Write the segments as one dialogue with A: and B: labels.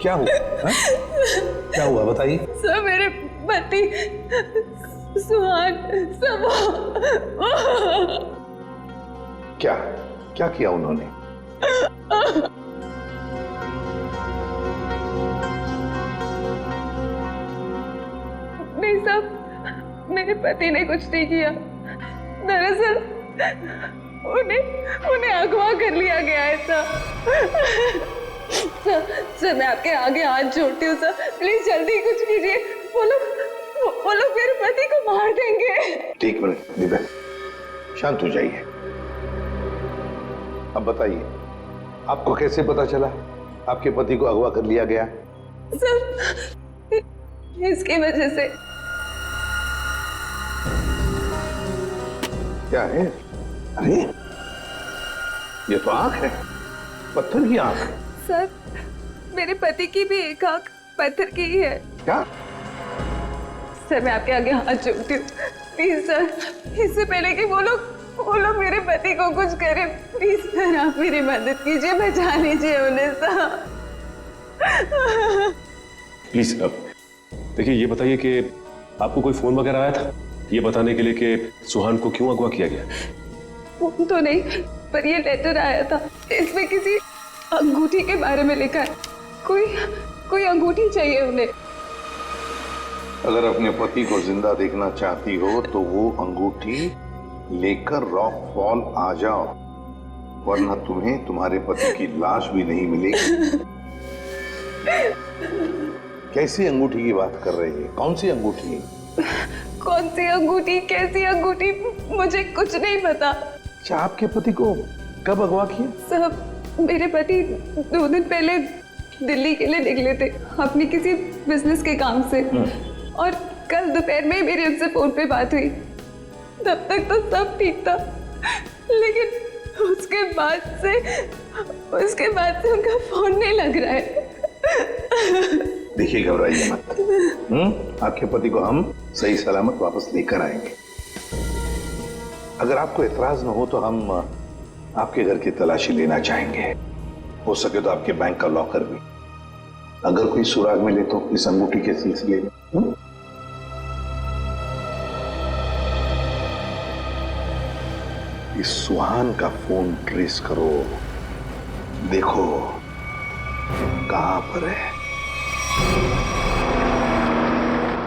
A: क्या हुआ? हाँ? क्या हुआ बताइए।
B: सर मेरे पति सुहान सब
A: क्या क्या किया उन्होंने?
B: नहीं साहब, मेरे पति ने कुछ नहीं किया। दरअसल उन्हें अगवा कर लिया गया है सर। सर मैं आपके आगे हाथ जोड़ती हूँ सर, प्लीज जल्दी कुछ कीजिए। वो लोग मेरे पति को मार देंगे।
A: ठीक मिनट दिव्या, शांत हो जाइए। अब बताइए, आपको कैसे पता चला आपके पति को अगवा कर लिया गया?
B: सर इसकी वजह से।
A: क्या है? अरे ये तो आंख है, पत्थर की आंख।
B: सर मेरे पति की भी एक आंख पत्थर की ही है।
A: क्या?
B: सर मैं आपके आगे हाथ जोड़ती हूँ, प्लीज सर, इससे पहले कि वो लोग मेरे पति को कुछ करें, प्लीज सर आप मेरी मदद कीजिए, बचा लीजिए उन्हें सर।
C: प्लीज देखिए, ये बताइए कि आपको कोई फोन वगैरह आया था ये बताने के लिए कि सुहान को क्यों अगवा किया गया?
B: फोन तो नहीं, पर ये लेटर आया था, इसमें किसी अंगूठी के बारे में लिखा है। कोई अंगूठी चाहिए उन्हें।
A: अगर अपने पति को जिंदा देखना चाहती हो तो वो अंगूठी लेकर रॉक फॉल आ जाओ, वरना तुम्हें तुम्हारे पति की लाश भी नहीं मिलेगी। कैसी अंगूठी की बात कर रही है? कौन सी अंगूठी?
B: कौन सी अंगूठी, कैसी अंगूठी, मुझे कुछ नहीं पता।
A: अच्छा, आपके पति को कब अगवा किया?
B: साहब मेरे पति 2 दिन पहले दिल्ली के लिए निकले थे अपनी किसी बिजनेस के काम से, और कल दोपहर में मेरी उनसे फोन पे बात हुई। तब तक तो सब ठीक था, लेकिन उसके बाद से उनका फोन नहीं लग रहा है।
A: देखिए, घबराइए मत। आपके पति को हम सही सलामत वापस लेकर आएंगे। अगर आपको एतराज न हो तो हम आपके घर की तलाशी लेना चाहेंगे, हो सके तो आपके बैंक का लॉकर भी, अगर कोई सुराग मिले तो इस अंगूठी के सिलसिले में। इस सुहान का फोन ट्रेस करो, देखो कहां पर है।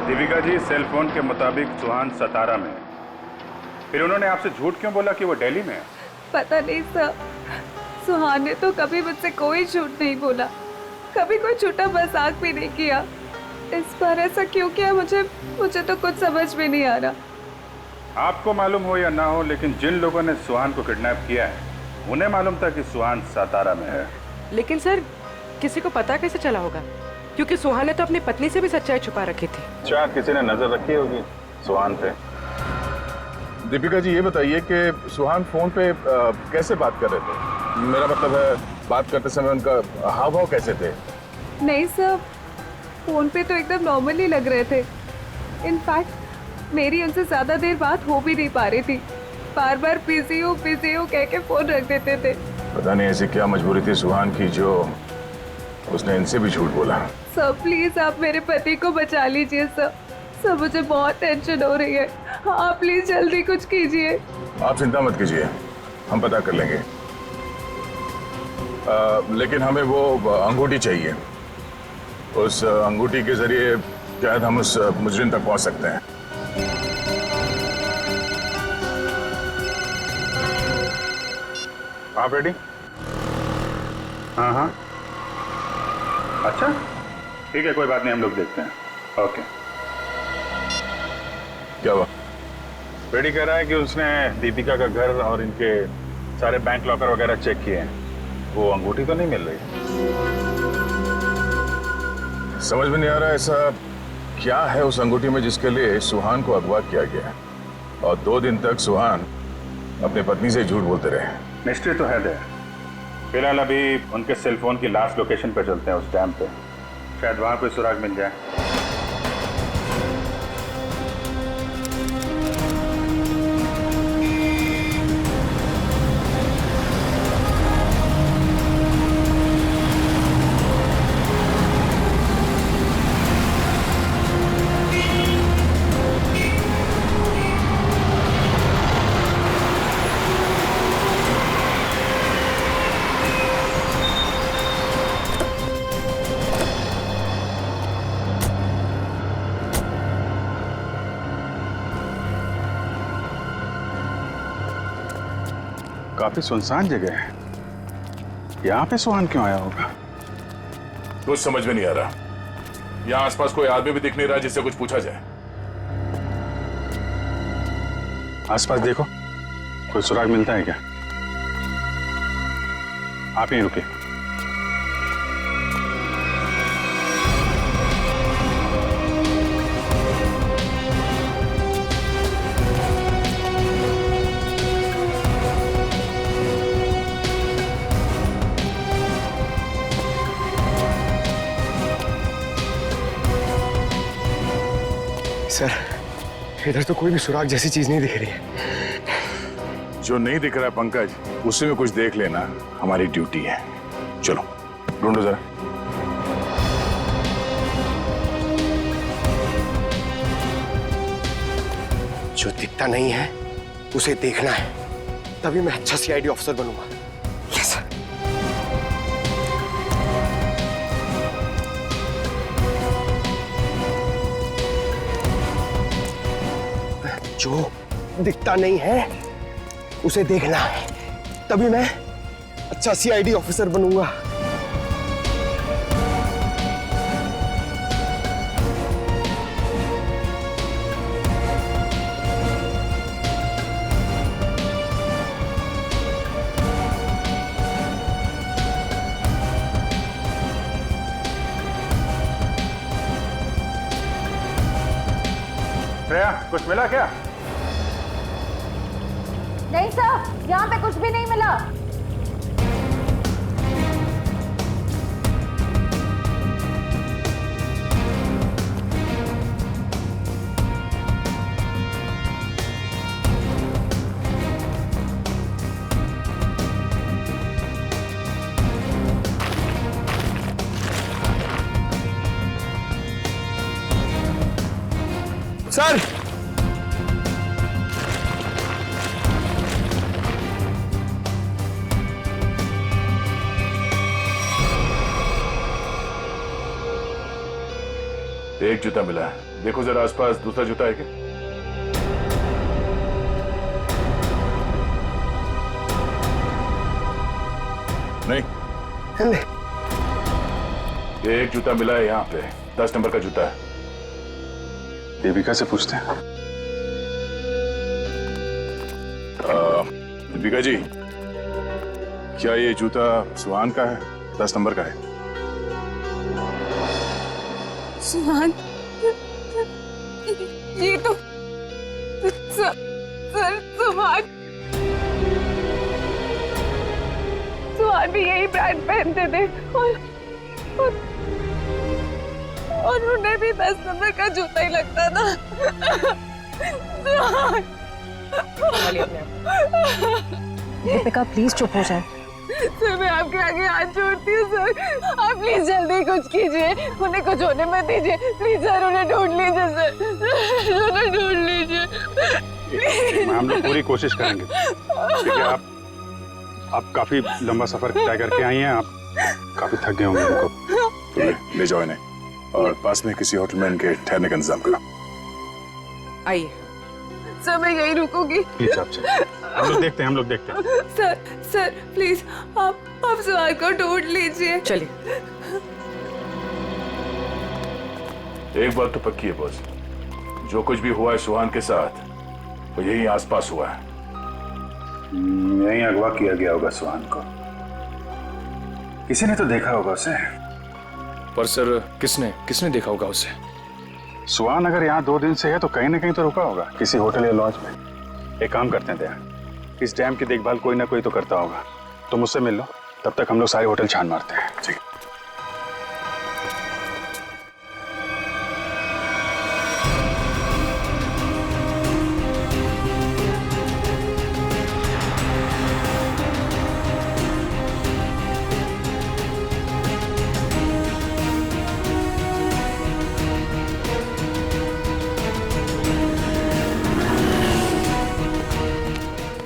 D: दीपिका जी, सेल फोन के मुताबिक सुहान सतारा में है। फिर उन्होंने आपसे झूठ क्यों बोला कि वो दिल्ली में है?
B: पता नहीं सर, सुहान ने तो कभी मुझसे कोई झूठ नहीं बोला, कभी कोई छोटा मजाक भी नहीं किया। इस बार ऐसा क्यों किया मुझे तो कुछ समझ में नहीं आ रहा।
D: आपको मालूम हो या ना हो, लेकिन जिन लोगों ने सुहान को किडनैप किया है उन्हें मालूम था कि सुहान सतारा में है।
E: लेकिन सर किसी को पता कैसे चला होगा, क्योंकि सुहान ने तो अपनी पत्नी से भी सच्चाई छुपा रखी थी।
D: अच्छा, किसी ने नजर रखी होगी सुहान पे।
F: दीपिका जी, ये बताइए कि सुहान फोन पे कैसे बात कर रहे थे? मेरा मतलब है, बात करते समय उनका हाव भाव कैसे थे?
B: नहीं सर, फोन पे तो एकदम नॉर्मली लग रहे थे। इनफैक्ट मेरी उनसे ज्यादा देर बात हो भी नहीं पा रही थी, बार बार बिजी हो कह के फोन रख देते थे।
F: पता नहीं ऐसी क्या मजबूरी थी सुहान की जो उसने इनसे भी झूठ बोला।
B: सर प्लीज आप मेरे पति को बचा लीजिए सर, मुझे बहुत टेंशन हो रही है। आप प्लीज जल्दी कुछ कीजिए।
F: आप चिंता मत कीजिए, हम पता कर लेंगे। लेकिन हमें वो अंगूठी चाहिए। उस अंगूठी के जरिए शायद हम उस मुजरिम तक पहुंच सकते हैं।
D: आप रेडी? हाँ, अच्छा ठीक है, कोई बात नहीं, हम लोग देखते हैं। ओके।
F: क्या हुआ?
D: बेटी कह रहा है कि उसने दीपिका का घर और इनके सारे बैंक लॉकर वगैरह चेक किए हैं, वो अंगूठी तो नहीं मिल रही।
F: समझ में नहीं आ रहा ऐसा क्या है उस अंगूठी में जिसके लिए सुहान को अगवा किया गया, और 2 दिन तक सुहान अपनी पत्नी से झूठ बोलते रहे।
D: मिस्ट्री तो है दे। फिलहाल अभी उनके सेल फोन की लास्ट लोकेशन पे चलते हैं, उस डैम पे, शायद वहां कोई सुराग मिल जाए। काफी सुनसान जगह है, यहाँ पे सुहान क्यों आया होगा?
F: कुछ समझ में नहीं आ रहा। यहाँ आसपास कोई आदमी भी दिख नहीं रहा जिससे कुछ पूछा जाए।
D: आसपास देखो, कोई सुराग मिलता है क्या? आप यहीं रुके।
G: सर, इधर तो कोई भी सुराग जैसी चीज नहीं दिख रही है।
F: जो नहीं दिख रहा है पंकज, उसी में कुछ देख लेना हमारी ड्यूटी है। चलो ढूंढो जरा।
G: जो दिखता नहीं है उसे देखना है, तभी मैं अच्छा सीआईडी ऑफिसर बनूंगा। Yes sir. जो दिखता नहीं है उसे देखना है, तभी मैं अच्छा सीआईडी ऑफिसर बनूंगा।
D: श्रेया, कुछ मिला क्या?
H: नहीं सर, यहाँ पे कुछ भी नहीं मिला।
G: सर,
F: एक जूता मिला है, देखो जरा आसपास दूसरा जूता है क्या? नहीं, एक जूता मिला है यहाँ पे, 10 नंबर का जूता है।
D: देविका से पूछते हैं।
F: दीपिका जी, क्या ये जूता सुहान का है? 10 नंबर का है।
B: सुहान, ये तो सर सुहान भी यही ब्रांड पहनते थे और उन्हें भी 10 नंबर का जूता ही लगता था। सुहान,
H: दीपिका प्लीज चुप हो जाए।
B: सर मैं आपके आगे हाथ जोड़ती हूँ सर, आप प्लीज जल्दी कुछ कीजिए, उन्हें कुछ होने मत दीजिए प्लीज सर, उन्हें ढूंढ लीजिए सर, उन्हें ढूंढ लीजिए।
D: हम लोग पूरी कोशिश करेंगे। देखिए, आप काफी लंबा सफर तय करके आई हैं, आप काफी थक गए होंगे। उनको
F: ले जाओ इन्हें और पास में किसी होटल में इनके ठहरने का इंतजाम करो।
E: आइए।
B: सर मैं यही रुकूंगी।
D: प्लीज आप चलिए, हम लोग देखते हैं।
B: सर प्लीज आप सुहान को ढूंढ लीजिए।
E: चलिए।
F: एक बात तो पक्की है बॉस, जो कुछ भी हुआ है सुहान के साथ वो यही आसपास हुआ है।
D: यहीं अगवा किया गया होगा सुहान को, किसी ने तो देखा होगा उसे।
I: पर सर, किसने देखा होगा उसे?
D: सुहान अगर यहाँ 2 दिन से है तो कहीं ना कहीं तो रुका होगा, किसी होटल या लॉज में। एक काम करते हैं दया, इस डैम की देखभाल कोई ना कोई तो करता होगा, तो मुझसे मिल लो, तब तक हम लोग सारे होटल छान मारते हैं। ठीक।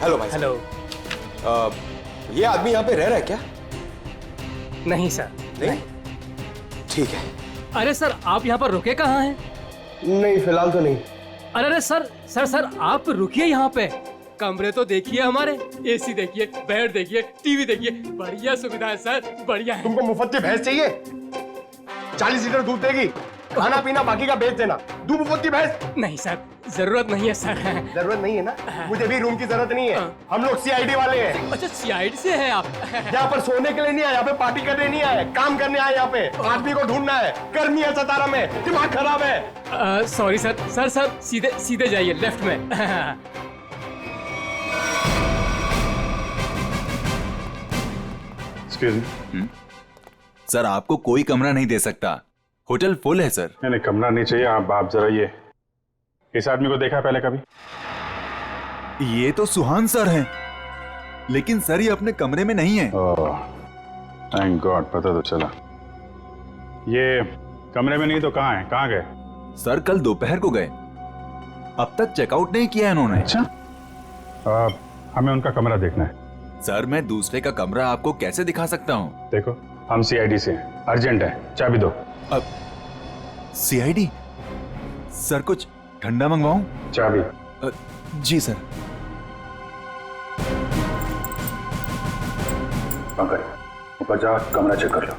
G: हेलो भाई।
J: हेलो।
G: ये आदमी यहाँ पे रह रहा है क्या?
J: नहीं सर।
G: नहीं? ठीक है।
J: अरे सर, आप यहाँ पर रुके कहाँ हैं?
G: नहीं, फिलहाल तो नहीं।
J: अरे सर आप रुकिए यहाँ पे। कमरे तो देखिए हमारे, एसी देखिए, बेड देखिए, टीवी देखिए, बढ़िया सुविधा है सर, बढ़िया है।
G: तुमको मुफ्त की भैंस चाहिए? 40 लीटर दूध देगी, खाना पीना बाकी का बेच देना। दूध मुफ्त की भैंस?
J: नहीं सर, जरूरत नहीं है सर।
G: जरूरत नहीं है ना? मुझे भी रूम की जरूरत नहीं है। हम लोग सीआईडी वाले हैं।
J: अच्छा सीआईडी से है आप?
G: यहाँ पर सोने के लिए नहीं आए, यहाँ पे पार्टी करने नहीं आए, काम करने आए। यहाँ पे आदमी को ढूंढना है। गर्मी है सतारा में, दिमाग खराब है।
J: सॉरी सर, सर सीधे सीधे जाइए लेफ्ट में।
D: Excuse me.
K: सर आपको कोई कमरा नहीं दे सकता, होटल फुल है सर।
D: नहीं कमरा नहीं चाहिए। आप जरा ये इस आदमी को देखा है पहले कभी?
K: ये तो सुहान सर हैं, लेकिन सर ये अपने कमरे में नहीं है।
D: थैंक गॉड, पता तो चला। ये कमरे में नहीं तो कहाँ है? कहाँ गए?
K: सर कल दोपहर को गए, अब तक चेकआउट नहीं किया इन्होंने।
D: अच्छा, हमें उनका कमरा देखना है।
K: सर मैं दूसरे का कमरा आपको कैसे दिखा सकता हूँ?
D: देखो हम सीआईडी से हैं, अर्जेंट है, चाबी दो।
K: अब सीआईडी? सर कुछ ठंडा मंगवाऊं?
D: चाबी।
K: जी सर।
D: पंकज ऊपर जा, कमरा चेक कर लो।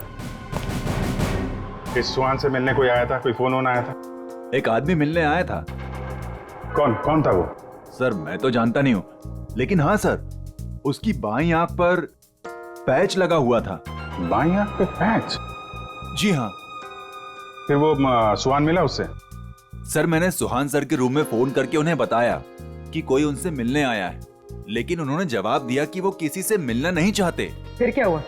D: इस सुहान से मिलने कोई आया था? कोई फोन आया था?
K: एक आदमी मिलने आया था।
D: कौन था वो?
K: सर मैं तो जानता नहीं हूँ, लेकिन हाँ सर उसकी बाईं आंख पर पैच लगा हुआ था।
D: बाईं आंख पे पैच?
K: जी हाँ।
D: फिर वो सुहान मिला उससे?
K: सर मैंने सुहान सर के रूम में फोन करके उन्हें बताया कि कोई उनसे मिलने आया है, लेकिन उन्होंने जवाब दिया कि वो किसी से मिलना नहीं चाहते।
E: फिर क्या हुआ?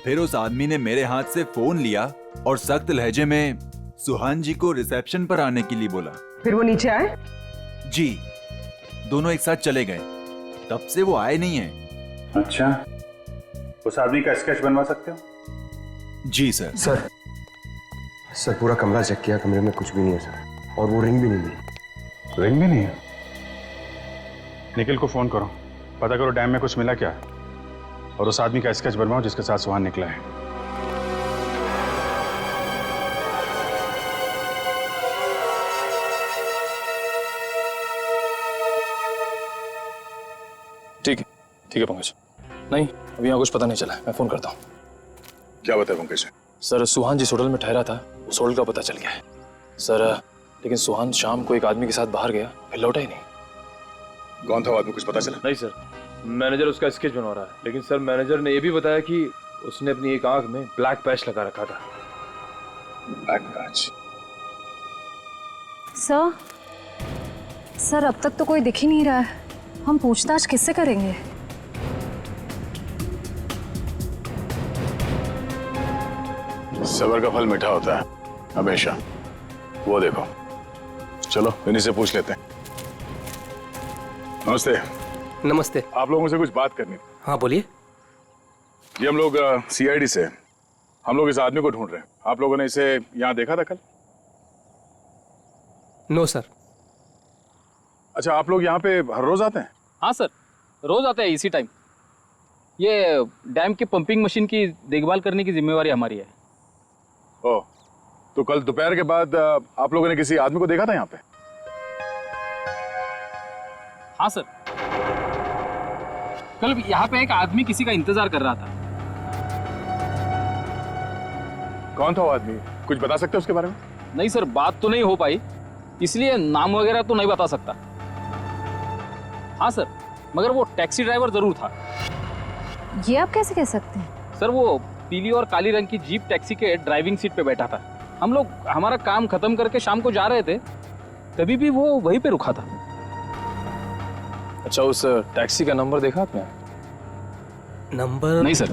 K: फिर उस आदमी ने मेरे हाथ से फोन लिया और सख्त लहजे में सुहान जी को रिसेप्शन पर आने के लिए बोला।
E: फिर वो नीचे आए?
K: जी, दोनों एक साथ चले गए, तब से वो आए नहीं है।
D: अच्छा, उस आदमी का स्केच बनवा सकते हो?
K: जी सर।
G: सर पूरा कमरा चेक किया, कमरे में कुछ भी नहीं है सर, और वो रिंग भी नहीं मिली।
D: रिंग भी नहीं है? निखिल को फोन करो, पता करो डैम में कुछ मिला क्या है, और उस आदमी का स्केच बनवाओ जिसके साथ सुहान निकला है।
I: ठीक है पंकज। नहीं अभी यहाँ कुछ पता नहीं चला, मैं फोन करता हूँ।
F: क्या बताया पंकज?
I: सर सुहान जिस होटल में ठहरा था उस होटल का पता चल गया है सर, लेकिन सुहान शाम को एक आदमी के साथ बाहर गया, फिर लौटा ही नहीं।
F: कौन था वो आदमी, कुछ पता चला?
I: नहीं सर, मैनेजर उसका स्केच बनवा रहा है, लेकिन सर मैनेजर ने यह भी बताया कि उसने अपनी एक आंख में ब्लैक पैच लगा रखा था।
F: Black patch?
H: सर अब तक तो कोई दिख ही नहीं रहा है, हम पूछताछ किससे करेंगे?
F: सबर का फल मीठा होता है हमेशा, वो देखो। चलो इन्हीं से पूछ लेते हैं। नमस्ते।
J: नमस्ते।
F: आप लोगों से कुछ बात करनी थी।
J: हाँ बोलिए।
F: जी हम लोग सीआईडी से, हम लोग इस आदमी को ढूंढ रहे हैं। आप लोगों ने इसे यहाँ देखा था कल?
J: No sir.
F: अच्छा, आप लोग यहाँ पे हर रोज आते हैं?
L: हाँ सर, रोज आते हैं इसी टाइम। ये डैम की पंपिंग मशीन की देखभाल करने की जिम्मेवारी हमारी है।
F: ओह, तो कल दोपहर के बाद आप लोगों ने किसी आदमी को देखा था यहाँ पे?
L: हाँ सर, कल यहाँ पे एक आदमी किसी का इंतजार कर रहा था।
F: कौन था वो आदमी, कुछ बता सकते हो उसके बारे में?
L: नहीं सर, बात तो नहीं हो पाई, इसलिए नाम वगैरह तो नहीं बता सकता। हाँ सर, मगर वो टैक्सी ड्राइवर जरूर था।
H: ये आप कैसे कह सकते हैं?
L: सर वो पीली और काली रंग की जीप टैक्सी के ड्राइविंग सीट पे बैठा था। हम लोग हमारा काम खत्म करके शाम को जा रहे थे, तभी भी वो वहीं पे रुका था।
I: अच्छा, उस टैक्सी का नंबर देखा आपने?
J: नंबर?
L: नहीं सर।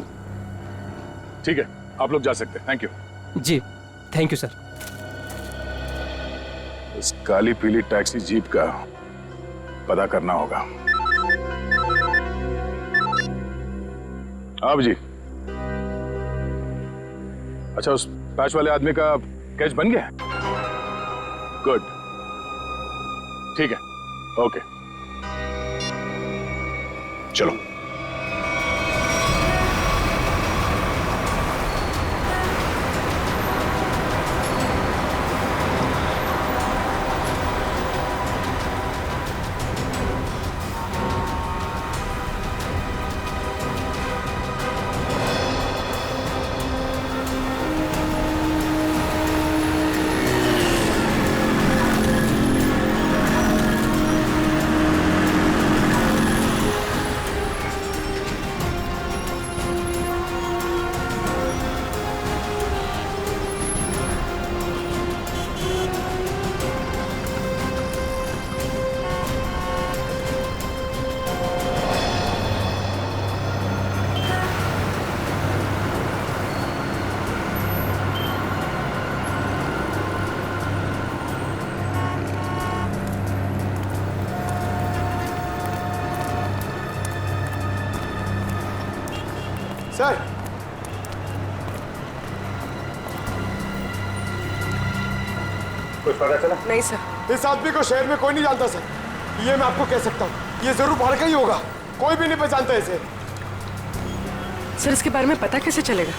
F: ठीक है, आप लोग जा सकते हैं। Thank you.
J: जी थैंक यू सर।
F: इस काली पीली टैक्सी जीप का पता करना होगा। आप जी, अच्छा उस पैच वाले आदमी का कैच बन गया? गुड, ठीक है, ओके, चलो।
G: सर
D: कुछ पता चला?
E: नहीं सर।
G: इस आदमी को शहर में कोई नहीं जानता सर, ये मैं आपको कह सकता हूँ। ये जरूर बाहर का ही होगा, कोई भी नहीं पहचानता इसे।
E: सर इसके बारे में पता कैसे चलेगा?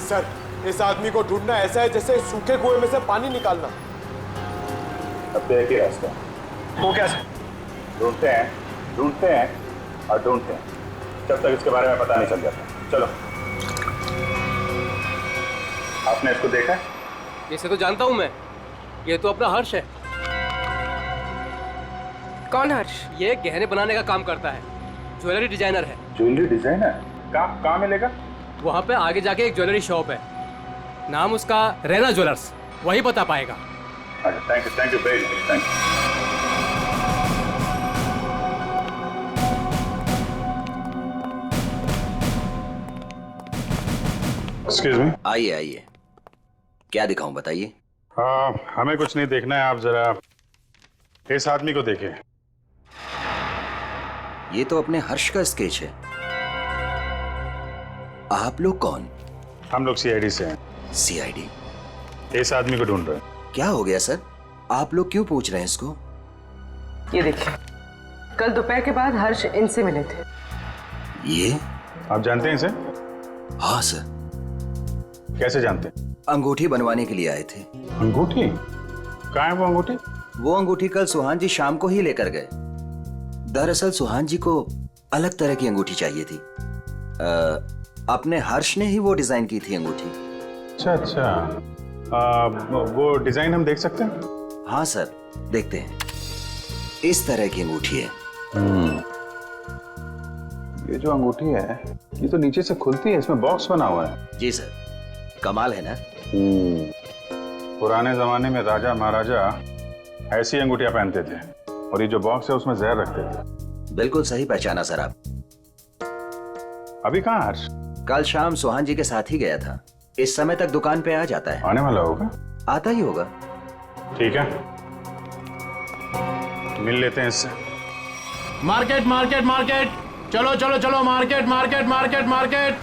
G: सर इस आदमी को ढूंढना ऐसा है जैसे सूखे कुएं में से पानी निकालना।
D: अब तो एक ही रास्ता वो क्या सर? ढूंढते हैं और ढूंढते हैं जब तक इसके बारे में पता नहीं चल जाता। चलो। आपने इसको देखा है?
J: इसे तो जानता हूँ मैं, ये तो अपना हर्ष है।
E: कौन हर्ष?
J: ये गहने बनाने का काम करता है, ज्वेलरी डिजाइनर है।
D: Jewellery designer? कहाँ मिलेगा?
J: वहाँ पे आगे जाके एक ज्वेलरी शॉप है, नाम उसका रैना ज्वेलर्स, वही बता पाएगा।
D: Thank you very much, thank you. Excuse me.
M: आइए, क्या दिखाऊं बताइए।
D: हमें कुछ नहीं देखना है, आप जरा इस आदमी को देखिए।
M: ये तो अपने हर्ष का स्केच है। आप लोग कौन?
D: हम लोग सीआईडी से हैं।
M: सीआईडी?
D: इस आदमी को ढूंढ रहे हैं।
M: क्या हो गया सर, आप लोग क्यों पूछ रहे हैं इसको?
E: ये देखिए, कल दोपहर के बाद हर्ष इनसे मिले थे।
M: ये
D: आप जानते हैं इसे?
M: हाँ सर।
D: कैसे जानते हैं?
M: अंगूठी बनवाने के लिए आए थे।
D: अंगूठी? कहाँ है वो अंगूठी?
M: वो अंगूठी कल सुहान जी शाम को ही लेकर गए। दरअसल सुहान जी को अलग तरह की अंगूठी चाहिए थी। अपने हर्ष ने ही वो डिजाइन की थी अंगूठी।
D: अच्छा। वो डिजाइन हम देख सकते हैं?
M: हाँ सर, देखते हैं। इस तरह की अंगूठी है।
D: ये जो अंगूठी है ये तो नीचे से खुलती है, इसमें बॉक्स बना हुआ है।
M: जी सर, कमाल है ना।
D: पुराने जमाने में राजा महाराजा ऐसी अंगूठियां पहनते थे, और ये जो बॉक्स है उसमें जहर रखते थे।
M: बिल्कुल सही पहचाना सर आप।
D: अभी कहाँ हर्ष?
M: कल शाम सुहान जी के साथ ही गया था। इस समय तक दुकान पे आ जाता है।
D: आने वाला होगा?
M: आता ही होगा।
D: ठीक है, मिल लेते हैं इससे।
J: मार्केट मार्केट मार्केट, चलो चलो चलो, मार्केट मार्केट मार्केट मार्केट,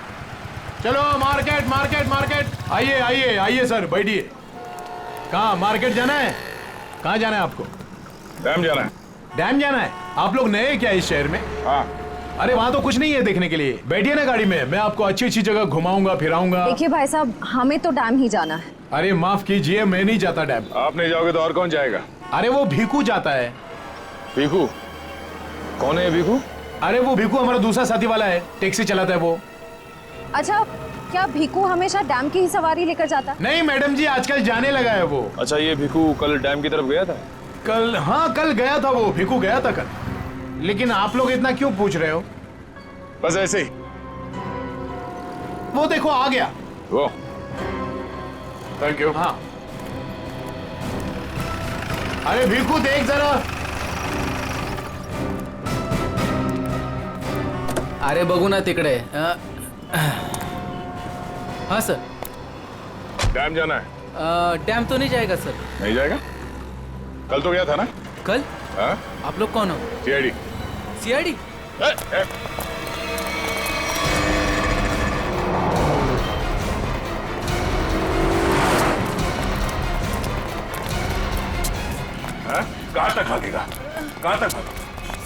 J: चलो मार्केट मार्केट मार्केट। आइए आइए आइए सर, बैठिए। कहाँ मार्केट जाना है? कहाँ जाना है आपको?
F: डैम जाना है।
J: डैम जाना है? आप लोग नए क्या इस शहर में?
F: हाँ।
J: अरे वहाँ तो कुछ नहीं है देखने के लिए। बैठिए ना गाड़ी में, मैं आपको अच्छी अच्छी जगह घुमाऊंगा फिराऊंगा।
H: देखिए भाई साहब, हमें तो डैम ही जाना है।
J: अरे माफ कीजिए, मैं नहीं जाता डैम।
F: आप नहीं जाओगे तो और कौन जाएगा?
J: अरे वो भीखू जाता है।
F: भीखू? कौन है ये भीखू?
J: अरे वो भीखू हमारा दूसरा साथी वाला है, टैक्सी चलाता है वो।
H: अच्छा, क्या भीखू हमेशा डैम की ही सवारी लेकर जाता?
J: नहीं मैडम जी, आजकल जाने लगा है वो।
C: अच्छा, ये भीखू कल डैम की तरफ गया था?
J: कल? हाँ कल गया था वो, भीखू गया था कल। लेकिन आप लोग इतना क्यों पूछ रहे हो?
F: बस ऐसे ही।
J: वो देखो आ गया
F: वो। Thank you.
J: हाँ। अरे भीखू देख जरा।
L: अरे बघू ना तिकडे। हाँ सर।
F: डैम जाना है?
L: डैम तो नहीं जाएगा सर।
F: नहीं जाएगा? कल तो गया था ना?
L: कल?
F: हाँ?
L: आप लोग कौन हो?
F: सीआईडी।
L: सीआईडी?
F: कहाँ तक भागेगा? कहाँ तक भागेगा?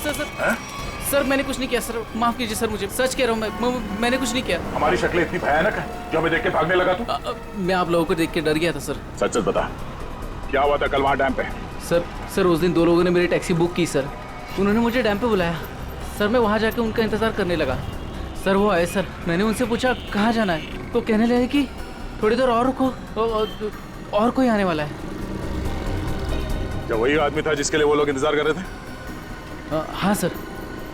L: सर सर सर मैंने कुछ नहीं किया सर, माफ कीजिए सर, मुझे सच कह रहा हूँ, मैंने कुछ नहीं किया।
F: हमारी शक्लें इतनी भयानक है जो हमें देख के भागने लगा तू?
L: मैं आप लोगों को देख के डर गया था सर।
F: सच सच बता, क्या हुआ था कल वहाँ डैम पे?
L: सर उस दिन दो लोगों ने मेरी टैक्सी बुक की सर। उन्होंने मुझे डैम पे बुलाया सर। मैं वहाँ जाके उनका इंतजार करने लगा सर। वो आए सर, मैंने उनसे पूछा कहाँ जाना है, तो कहने लगे कि थोड़ी देर और रुको, और कोई आने वाला है।
F: क्या वही आदमी था जिसके लिए वो लोग इंतजार कर रहे थे?
L: हाँ सर,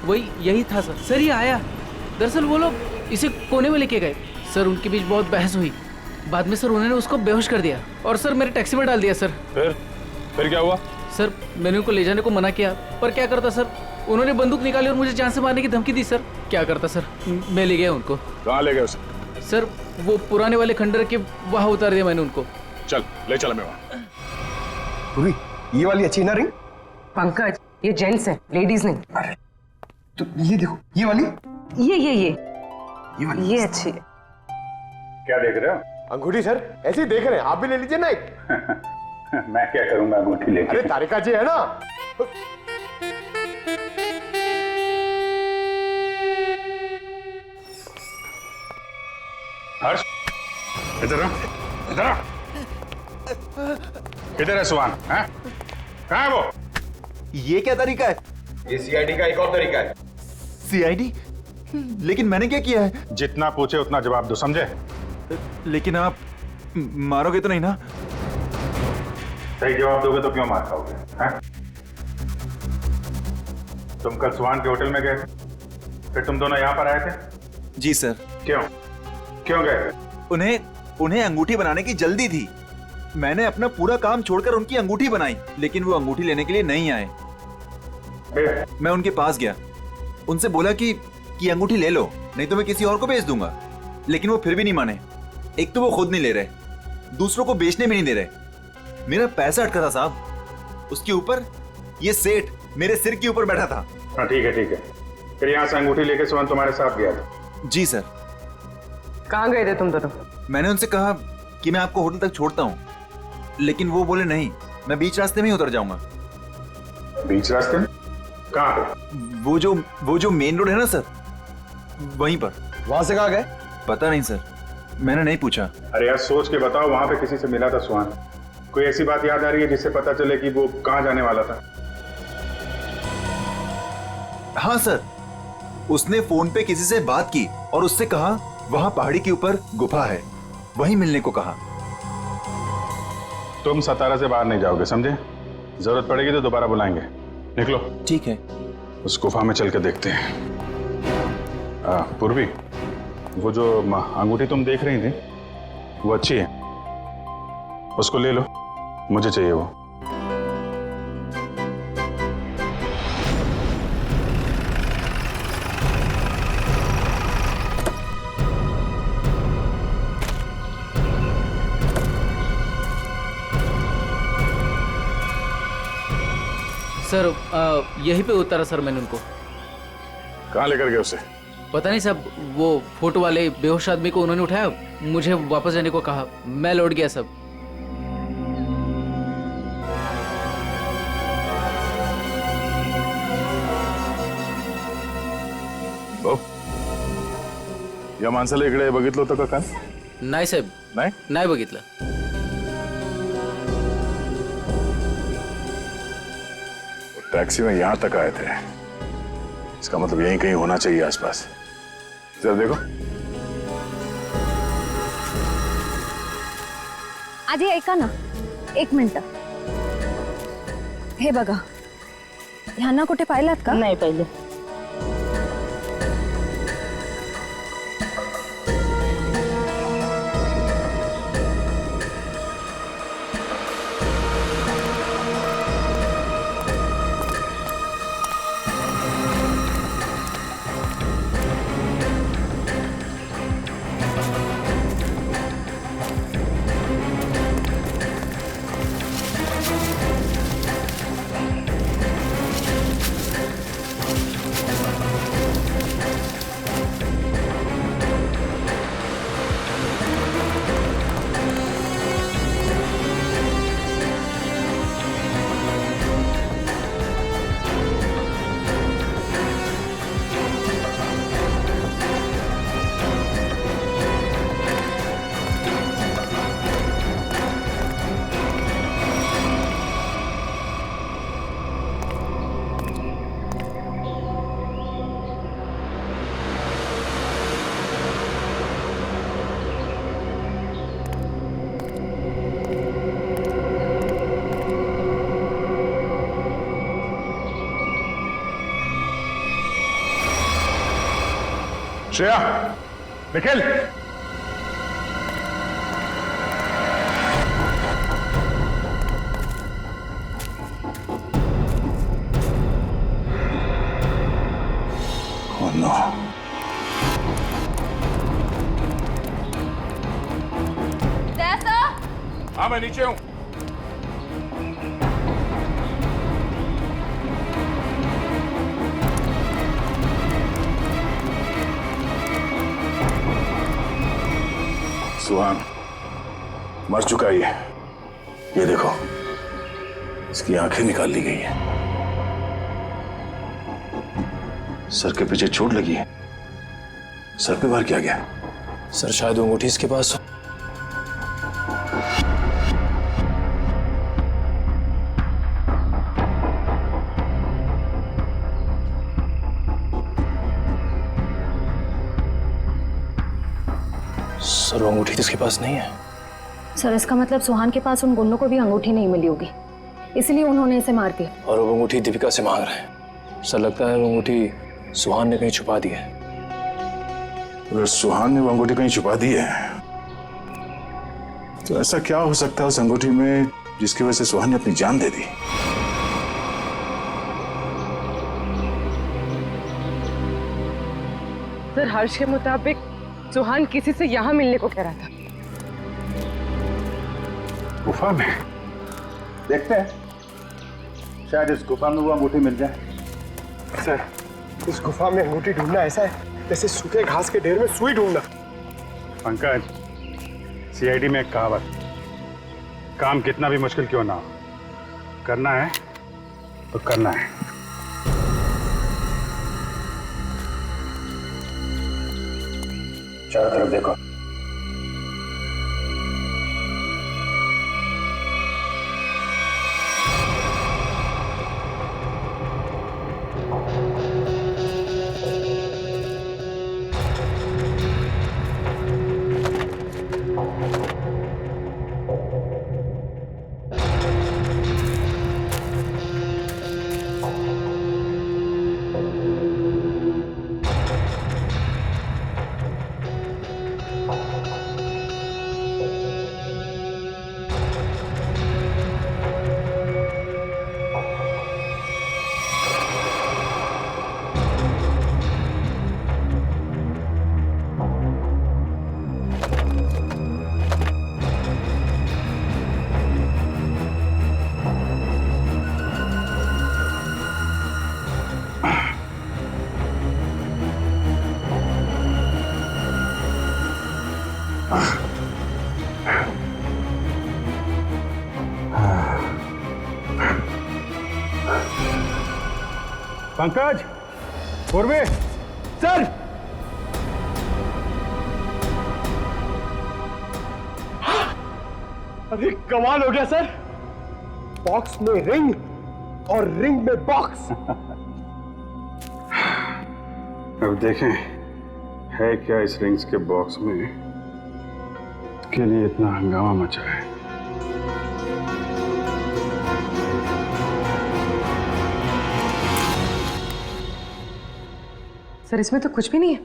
L: वही यही था सर। सर ये आया, दरअसल वो लोग इसे कोने में लेके गए सर। उनके बीच बहुत बहस हुई, बाद में सर उन्होंने उसको बेहोश कर दिया और सर मेरे टैक्सी में डाल दिया सर।
F: फिर क्या हुआ?
L: सर मैंने उनको ले जाने को मना किया, पर क्या करता सर, उन्होंने बंदूक निकाली और मुझे जान से मारने की धमकी दी सर। क्या करता सर, मैं ले गया उनको।
F: कहाँ ले गए उसे?
L: सर वो पुराने वाले खंडर के वहाँ उतार दिया मैंने उनको।
F: चल ले चला मैं वहाँ।
G: ये वाली अच्छी ना रिंग?
E: पंकज, ये जेंट्स है, लेडीज नहीं।
G: अरे तो ये देखो, ये वाली?
E: ये अच्छी है।
D: क्या देख रहे हो?
G: अंगूठी सर, ऐसे ही देख रहे हैं, आप भी ले लीजिए ना एक।
D: मैं क्या करूंगा अंगूठी लेके?
G: अरे तारिका जी है ना।
D: हर्ष, इधर आओ, इधर आओ। किधर है सुहान? हैं? कहाँ है वो?
K: ये क्या तरीका है?
G: ये सीआईडी का एक और तरीका है।
K: सीआईडी? लेकिन मैंने क्या किया है?
D: जितना पूछे उतना जवाब दो, समझे?
K: लेकिन आप मारोगे तो नहीं ना?
D: सही जवाब दोगे तो क्यों मार खाओगे? हैं? तुम कल सुहान के होटल में गए थे, फिर तुम दोनों यहाँ पर आए थे?
K: जी सर।
D: क्यों? क्यों गए?
K: उन्हें अंगूठी बनाने की जल्दी थी। मैंने अपना पूरा काम छोड़कर उनकी अंगूठी बनाई, लेकिन वो अंगूठी लेने के लिए नहीं आए। मैं उनके पास गया, उनसे बोला कि अंगूठी ले लो, नहीं तो मैं किसी और को बेच दूंगा। लेकिन वो फिर भी नहीं माने। एक तो वो खुद नहीं ले रहे, दूसरों को बेचने भी नहीं दे रहे। मेरा पैसा अटका था साहब, उसके ऊपर ये सेठ मेरे सिर के ऊपर बैठा था।
D: हाँ ठीक है ठीक है। फिर यहाँ से अंगूठी लेके सुहान तुम्हारे साथ गया था?
K: जी सर।
E: कहाँ गए थे तुम दोनों? मैंने
K: उनसे कहा कि मैं आपको होटल तक छोड़ता हूँ, लेकिन वो बोले नहीं, मैं बीच रास्ते में ही उतर जाऊंगा।
D: बीच रास्ते में? कहाँ पे?
K: वो जो मेन रोड है ना सर, वहीं पर।
G: वहां से कहाँ गए?
K: पता नहीं सर, मैंने नहीं पूछा।
D: अरे यार सोच के बताओ, वहां पे किसी से मिला था सुहान? कोई ऐसी बात याद आ रही है जिससे पता चले कि वो कहाँ जाने वाला था?
K: हाँ सर, उसने फोन पे किसी से बात की और उससे कहा वहां पहाड़ी के ऊपर गुफा है, वहीं मिलने को कहा।
D: तुम सतारा से बाहर नहीं जाओगे, समझे? जरूरत पड़ेगी तो दोबारा बुलाएंगे। निकलो।
K: ठीक है।
D: उस गुफा में चल के देखते हैं। पूर्वी, वो जो अंगूठी तुम देख रही थी वो अच्छी है, उसको ले लो, मुझे चाहिए वो।
L: सर यहीं पे उतारा सर मैंने उनको।
D: कहाँ लेकर गए उसे?
L: पता नहीं साहब, वो फोटो वाले बेहोश आदमी को उन्होंने उठाया, मुझे वापस जाने को कहा, मैं लौट गया सब।
F: या माणसाला इकडे बघितलं होतं का काल?
L: नाही साहेब, नाही बघितलं।
F: टैक्सी में यहां तक आए थे, इसका मतलब यहीं कहीं होना चाहिए आसपास। जरा देखो।
H: आधी ऐका ना, एक मिनिट। हे बघा, ह्यांना कुठे पाहिलात का?
E: नाही पाहिले।
D: Shreya, Nikhil,
F: Oh no.
D: हाँ मैं नीचे हूं।
F: सुहान मर चुका है ये देखो, इसकी आंखें निकाल ली गई है। सर के पीछे चोट लगी है। सर पे वार किया गया।
I: सर शायद वो अंगूठी इसके पास हो। सर वो अंगूठी तो इसके पास नहीं है।
H: सर इसका मतलब सुहान के पास उन गुंडों को भी अंगूठी नहीं मिली होगी, इसलिए उन्होंने इसे मार दिया।
I: और वो अंगूठी दीपिका से मांग रहे हैं। सर लगता है वो अंगूठी सुहान ने कहीं छुपा दी है।
F: अगर सुहान ने वो अंगूठी कहीं छुपा दी है तो ऐसा क्या हो सकता है उस अंगूठी में जिसकी वजह से सुहान ने अपनी जान दे दी?
E: सर हर्ष के मुताबिक सुहान किसी से यहाँ मिलने को कह रहा था।
D: गुफा में देखते हैं, शायद इस गुफा में वो अंगूठी मिल जाए।
G: सर इस गुफा में अंगूठी ढूंढना ऐसा है जैसे सूखे घास के ढेर में सुई ढूंढना।
D: पंकज, सीआईडी में एक कहावत, काम कितना भी मुश्किल क्यों ना हो, करना है तो करना है। चारों तरफ देखो। पंकज, पूर्वे, सर।
G: अरे कमाल हो गया सर, बॉक्स में रिंग और रिंग में बॉक्स।
D: अब देखें है क्या इस रिंग्स के बॉक्स में, के लिए इतना हंगामा मचा है।
E: सर इसमें तो कुछ भी नहीं है।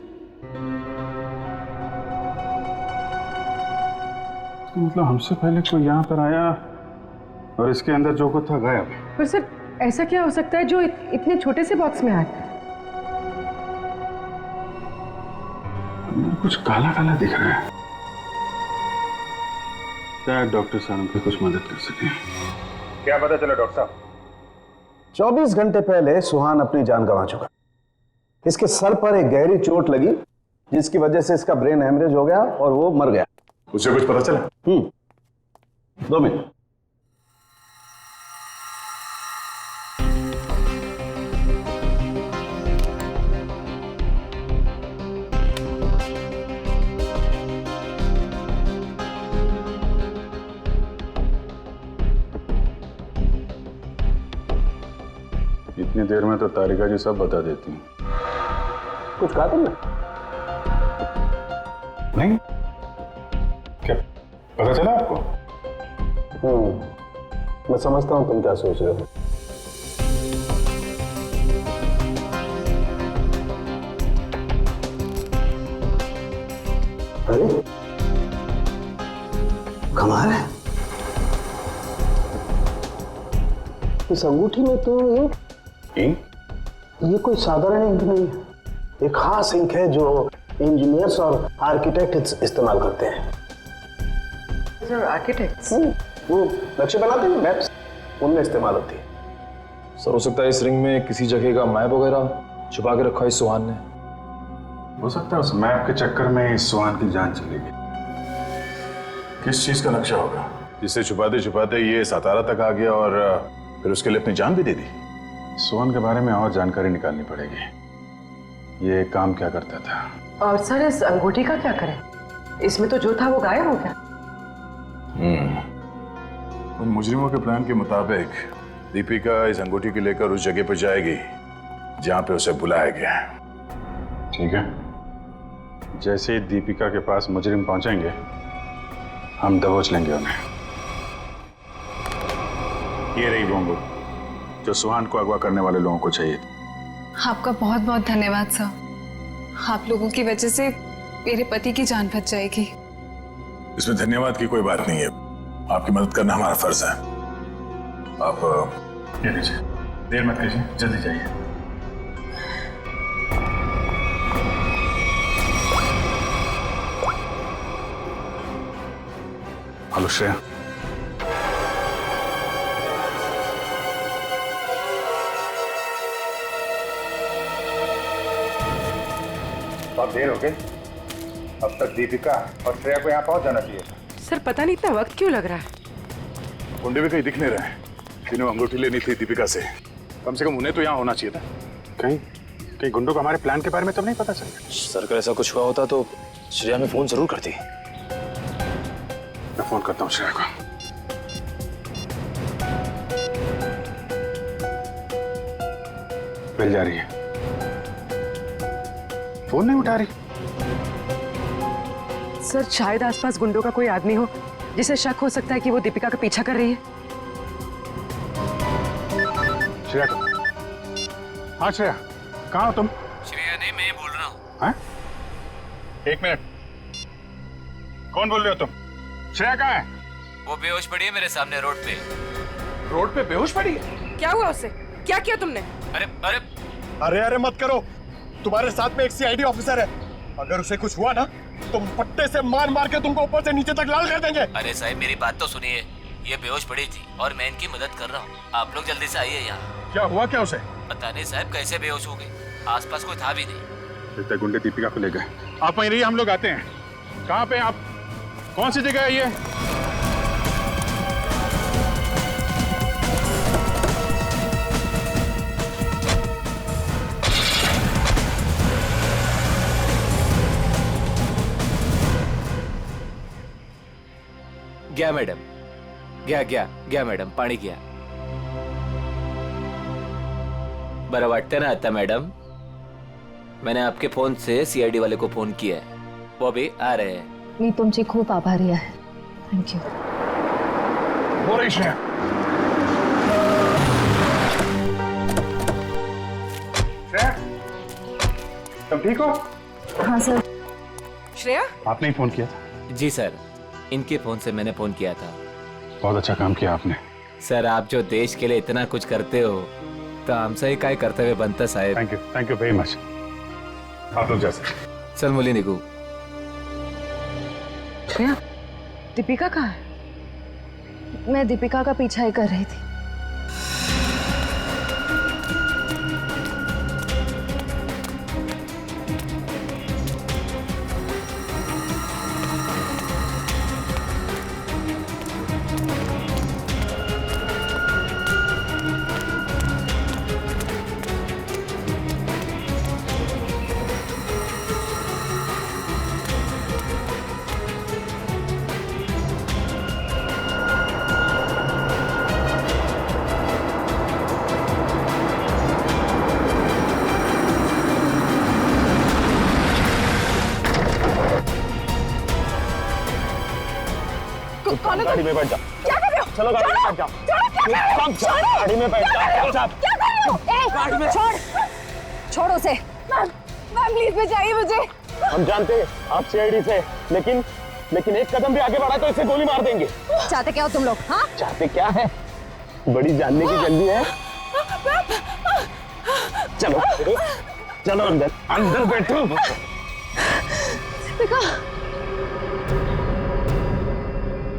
D: मतलब हमसे पहले कोई यहाँ पर आया और इसके अंदर जो कुछ था गायब।
E: पर सर ऐसा क्या हो सकता है जो इतने छोटे से बॉक्स में आया?
D: कुछ काला काला दिख रहा है। शायद डॉक्टर साहब हमको कुछ मदद कर सके। क्या पता चला डॉक्टर साहब?
A: 24 घंटे पहले सुहान अपनी जान गंवा चुका। इसके सर पर एक गहरी चोट लगी जिसकी वजह से इसका ब्रेन हेमरेज हो गया और वो मर गया।
F: उसे कुछ पता चला?
A: 2 मिनट।
D: इतनी देर में तो तारिका जी सब बता देती हैं।
A: कुछ कहा तुमने?
D: नहीं, क्या पता चला आपको?
A: मैं समझता हूं तुम क्या सोच रहे हो। अरे कमाल है, इस अंगूठी में तो ये कोई साधारण इंक नहीं है। एक खास इंक है जो इंजीनियर्स और आर्किटेक्ट इस्तेमाल करते हैं।
E: Sir architects?
A: वो नक्शे बनाते हैं, मैप्स, उनमें इस्तेमाल होती है।
I: सर हो सकता है इस रिंग में किसी जगह का मैप वगैरह छुपा के रखा है इस सुहान ने।
D: हो सकता है उस मैप के चक्कर में इस सुहान की जान चली गई।
F: किस चीज का नक्शा होगा जिसे छुपाते छुपाते ये सातारा तक आ गया और फिर उसके लिए अपनी जान भी दे दी?
D: सुहान के बारे में और जानकारी निकालनी पड़ेगी। ये काम क्या करता था?
E: और सर इस अंगूठी का क्या करें? इसमें तो जो था वो गायब हो गया।
F: उन मुजरिमों के प्लान के मुताबिक दीपिका इस अंगूठी को लेकर उस जगह पर जाएगी जहां पे उसे बुलाया गया है।
D: ठीक है, जैसे ही दीपिका के पास मुजरिम पहुंचेंगे हम दबोच लेंगे उन्हें। ये रही वो अंगूठी जो सुहान को अगवा करने वाले लोगों को चाहिए थी।
B: आपका बहुत बहुत धन्यवाद सर। आप लोगों की वजह से मेरे पति की जान बच जाएगी।
F: इसमें धन्यवाद की कोई बात नहीं है, आपकी मदद करना हमारा फर्ज है। आप
D: ये लीजिए, देर मत कीजिए, जल्दी जाइए। हेलो श्रेया,
N: बहुत देर हो गई। अब तक दीपिका और श्रेया को यहाँ पहुंच जाना चाहिए।
E: सर पता नहीं इतना वक्त क्यों लग रहा है।
F: गुंडे भी कहीं दिख नहीं रहे। जिन्हें अंगूठी लेनी थी दीपिका से, कम से कम उन्हें तो यहाँ होना चाहिए था।
D: कहीं गुंडों को हमारे प्लान के बारे में तब नहीं पता चला।
I: सर अगर ऐसा कुछ हुआ होता तो श्रेया में फोन जरूर करती।
D: मैं फोन करता हूँ श्रेया को। मिल जा रही है, फोन नहीं उठा रही।
E: सर शायद आसपास गुंडों का कोई आदमी हो जिसे शक हो सकता है कि वो दीपिका का पीछा कर रही है।
D: श्रेया, हाँ श्रेया, कहाँ हो तुम?
L: श्रेया नहीं, मैं बोल रहा हूँ।
D: हाँ? एक मिनट, कौन बोल रहे हो तुम? श्रेया कहाँ है?
L: वो बेहोश पड़ी है मेरे सामने रोड पे।
D: रोड पे बेहोश पड़ी है?
E: क्या हुआ उससे? क्या किया तुमने?
L: अरे अरे
G: अरे अरे मत करो, तुम्हारे साथ में एक सीआईडी ऑफिसर है। अगर उसे कुछ हुआ ना तो पट्टे से मार मार के तुमको ऊपर से नीचे तक लाल कर देंगे।
L: अरे साहब मेरी बात तो सुनिए, ये बेहोश पड़ी थी और मैं इनकी मदद कर रहा हूँ। आप लोग जल्दी से आइए यहाँ।
D: क्या हुआ क्या उसे?
L: पता नहीं साहब कैसे बेहोश हो गई, आसपास कोई था भी नहीं।
D: लगता है गुंडे दीपिका को ले गए। आप वहीं रहिए, हम लोग आते हैं। कहाँ पे आप? कौन सी जगह है ये?
L: गया मैडम, गया मैडम, पानी गया। बरं वाटतं ना आता मैडम? मैंने आपके फोन से सीआईडी वाले को फोन किया है, वो भी आ रहे हैं।
H: मी तुमची खूप आभारी आहे। Thank you.
D: हो रही श्रेया। श्रेया, तुम ठीक हो?
H: हाँ सर।
E: श्रेया,
D: आपने ही फोन किया था?
L: जी सर, इनके फोन से मैंने फोन किया था।
D: बहुत अच्छा काम किया आपने।
L: सर आप जो देश के लिए इतना कुछ करते हो तो हमसे ही काय कर्तव्य बनतं साहेब।
D: Thank you very much. आप लोग जा सकते।
L: चल मुली निघू।
E: श्रेया, दीपिका कहाँ है?
H: मैं दीपिका का पीछा ही कर रही थी।
G: गाड़ी में बैठ जाओ। क्या कर रहे हो? चलो गाड़ी में बैठ जाओ। गाड़ी में बैठ जाओ।
H: क्या कर रहे हो? गाड़ी में छोड़ उसे। मैम प्लीज बचाइए मुझे।
G: हम जानते हैं आप सीआईडी से, लेकिन एक कदम भी आगे बढ़ा तो इसे गोली मार देंगे।
H: चाहते क्या हो तुम लोग? हाँ
G: चाहते क्या है? बड़ी जानने की जल्दी है। चलो चलो अंदर बैठो।
H: दीपिका,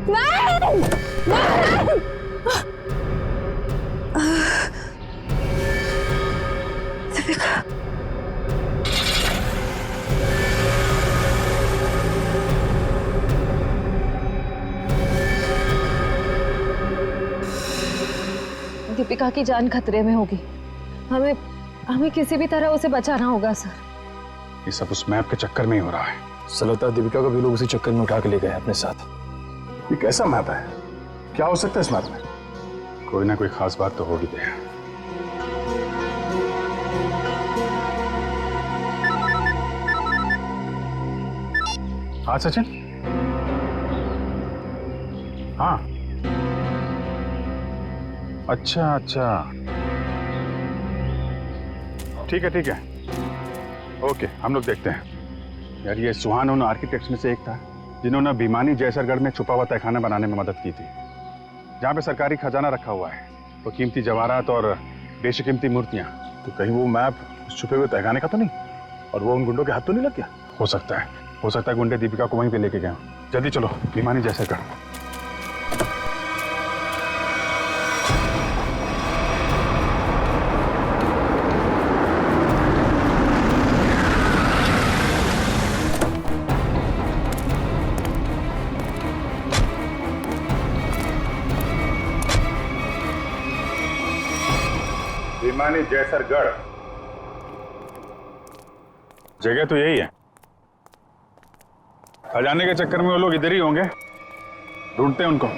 H: नहीं दीपिका, दीपिका की जान खतरे में होगी। हमें हमें किसी भी तरह उसे बचाना होगा सर।
D: ये सब उस मैप के चक्कर में ही हो रहा है।
I: सर लगता है दीपिका को भी लोग उसी चक्कर में उठा के ले गए अपने साथ।
D: ये कैसा मैप है? क्या हो सकता है इस मैप में? कोई ना कोई खास बात तो होगी दे। हाँ सचिन। हाँ अच्छा अच्छा ठीक है ठीक है ओके, हम लोग देखते हैं। यार ये सुहान उन आर्किटेक्ट्स में से एक था जिन्होंने भिमानी जैसरगढ़ में छुपा हुआ तहखाना बनाने में मदद की थी, जहाँ पे सरकारी खजाना रखा हुआ है, वो कीमती जवाहरात और बेशकीमती मूर्तियाँ। तो कहीं वो मैप उस छुपे हुए तहखाने का तो नहीं, और वो उन गुंडों के हाथ तो नहीं लग गया? हो सकता है गुंडे दीपिका को वहीं पे लेके गए। जल्दी चलो भिमानी जैसरगढ़। भिमानी जैसरगढ़ जगह तो यही है। खजाने के चक्कर में वो लोग इधर ही होंगे, ढूंढते हैं उनको।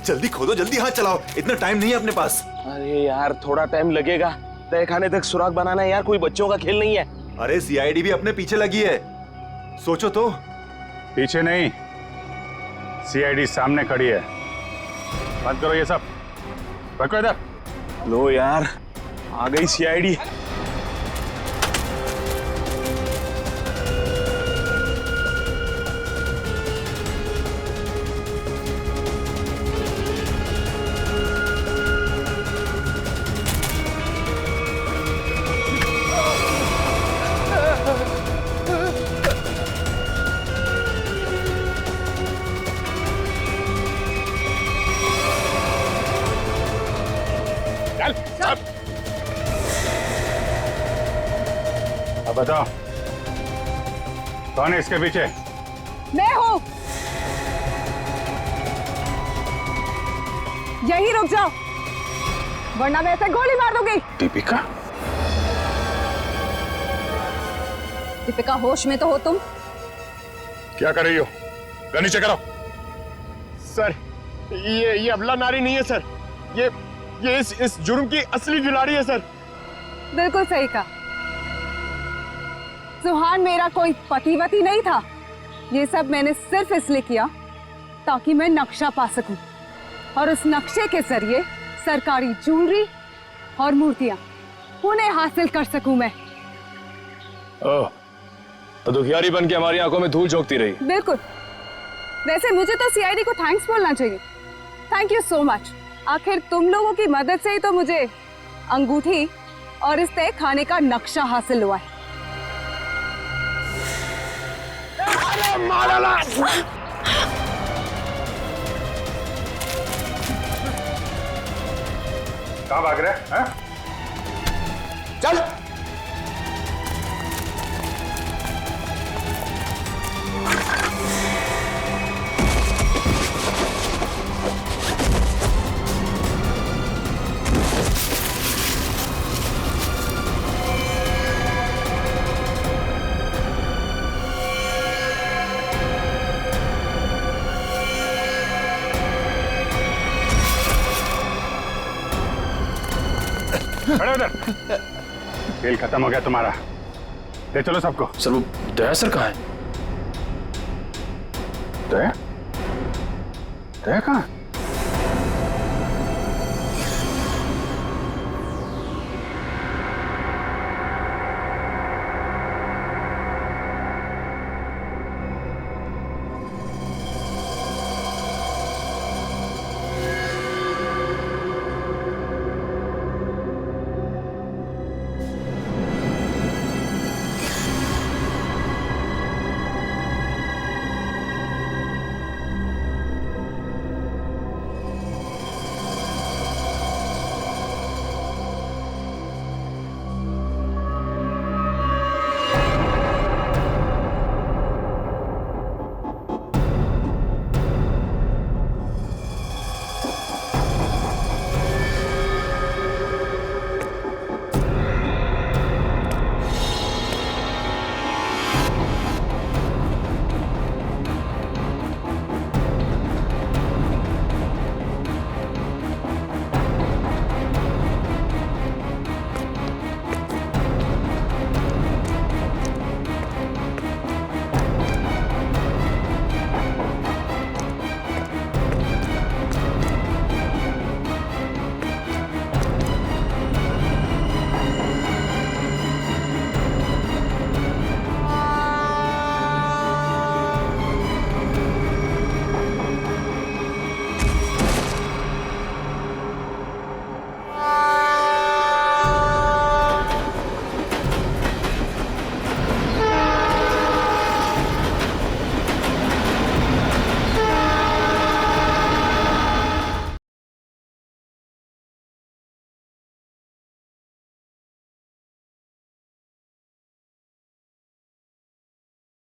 K: जल्दी खोदो, जल्दी हाथ चलाओ, इतना टाइम नहीं है अपने पास।
G: अरे यार थोड़ा टाइम लगेगा, तहखाने तक सुराग बनाना है यार, कोई बच्चों का खेल नहीं है।
K: अरे सीआईडी भी अपने पीछे लगी है, सोचो तो।
D: पीछे नहीं, सीआईडी सामने खड़ी है। बंद करो ये सब, रखो इधर।
G: लो यार आ गई सीआईडी।
D: अब बताओ कौन है इसके पीछे?
B: मैं हूँ। यही रुक जाओ वरना मैं ऐसे गोली मार दूंगी।
D: दीपिका?
B: दीपिका होश में तो हो तुम?
D: क्या कर रही हो? गन नीचे करो।
G: सर ये अबला नारी नहीं है सर, ये इस जुर्म की असली खिलाड़ी है सर।
B: बिल्कुल सही कहा। सुहान मेरा कोई पतिवती नहीं था। ये सब मैंने सिर्फ इसलिए किया ताकि मैं नक्शा पा सकूं और उस नक्शे के जरिए सरकारी ज्वेलरी और मूर्तियां उन्हें हासिल कर सकूं मैं।
I: ओह, तो दुखियारी बन के हमारी आंखों में धूल झोंकती रही।
B: बिल्कुल। वैसे मुझे तो सीआईडी को थैंक्स बोलना चाहिए। Thank you so much. आखिर तुम लोगों की मदद से ही तो मुझे अंगूठी और इस तहखाने का नक्शा हासिल हुआ है।
N: कहाँ भाग रहे हैं?
G: चल।
N: खड़े उधर। खेल खत्म हो गया तुम्हारा। ले चलो सबको।
I: सर वो दया सर कहाँ है?
N: दया? दया कहाँ?